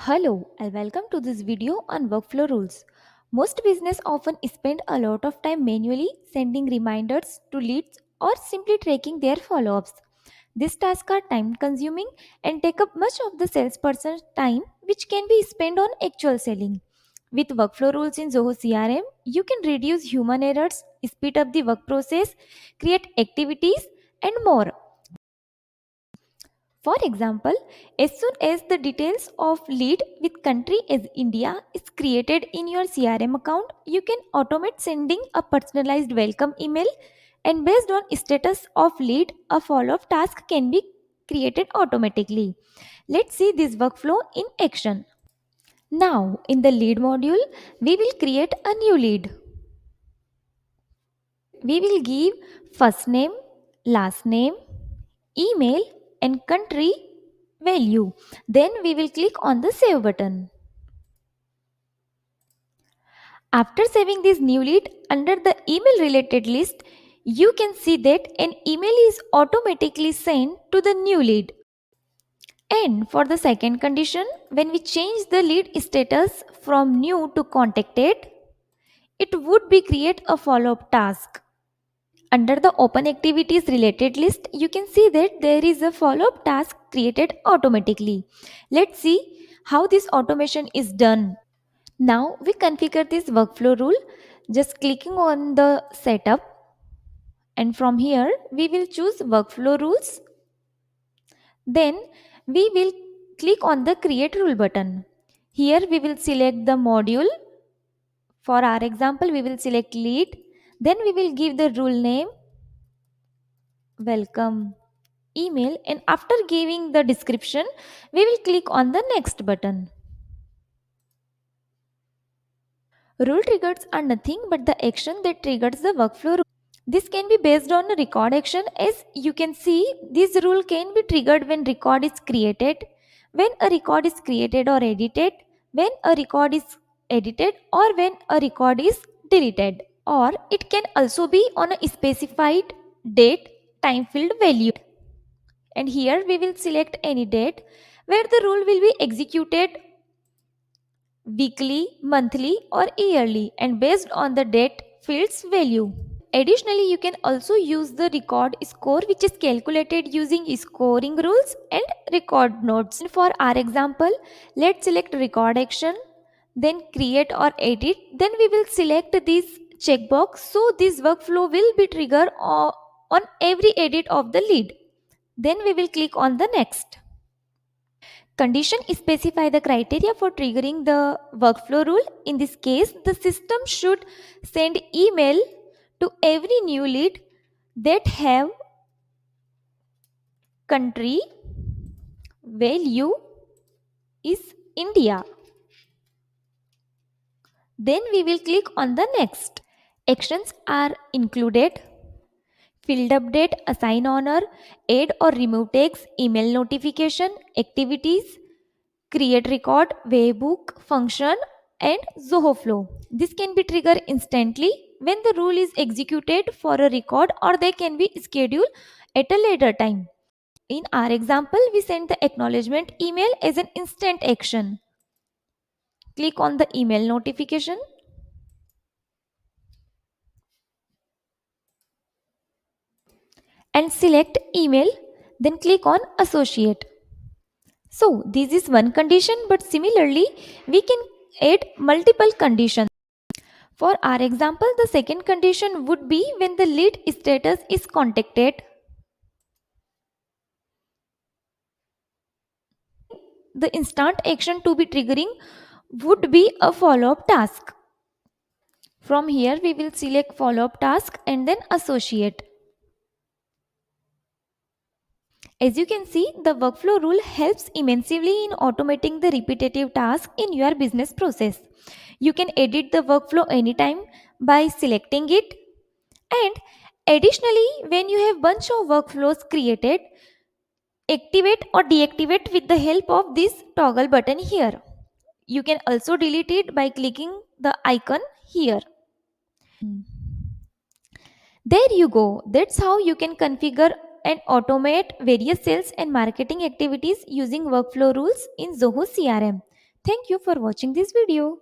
Hello and welcome to this video on workflow rules. Most business often spend a lot of time manually sending reminders to leads or simply tracking their follow-ups. These tasks are time consuming and take up much of the salesperson's time which can be spent on actual selling. With workflow rules in Zoho CRM, you can reduce human errors, speed up the work process, create activities and more. For example, as soon as the details of lead with country as India is created in your CRM account, you can automate sending a personalized welcome email and based on status of lead, a follow-up task can be created automatically. Let's see this workflow in action. Now, in the lead module, we will create a new lead. We will give first name, last name, email and country value. Then we will click on the save button. After saving this new lead under the email related list, you can see that an email is automatically sent to the new lead. And for the second condition, when we change the lead status from new to contacted, it would be create a follow-up task. Under the open activities related list, you can see that there is a follow-up task created automatically. Let's see how this automation is done. Now we configure this workflow rule just clicking on the setup, and from here we will choose workflow rules. Then we will click on the create rule button. Here we will select the module. For our example, we will select lead. Then we will give the rule name, welcome, email, and after giving the description, we will click on the next button. Rule triggers are nothing but the action that triggers the workflow rule. This can be based on a record action. As you can see, this rule can be triggered when record is created, when a record is created or edited, when a record is edited, or when a record is deleted. Or it can also be on a specified date, time field value. And here we will select any date where the rule will be executed weekly, monthly or yearly and based on the date field's value. Additionally, you can also use the record score which is calculated using scoring rules and record notes. For our example, let's select record action, then create or edit. Then we will select this checkbox so this workflow will be triggered on every edit of the lead. Then we will click on the next. Condition specify the criteria for triggering the workflow rule. In this case, the system should send email to every new lead that have country value is India. Then we will click on the next. Actions are included: field update, assign honor, add or remove tags, email notification, activities, create record, waybook, function, and Zoho Flow. This can be triggered instantly when the rule is executed for a record, or they can be scheduled at a later time. In our example, we send the acknowledgement email as an instant action. Click on the email notification and select email, then click on associate. So this is one condition, but similarly we can add multiple conditions. For our example, the second condition would be when the lead status is contacted. The instant action to be triggering would be a follow-up task. From here we will select follow-up task and then associate. As you can see, the workflow rule helps immensely in automating the repetitive task in your business process. You can edit the workflow anytime by selecting it, and additionally, when you have bunch of workflows created, activate or deactivate with the help of this toggle button here. You can also delete it by clicking the icon here. There you go. That's how you can configure and automate various sales and marketing activities using workflow rules in Zoho CRM. Thank you for watching this video.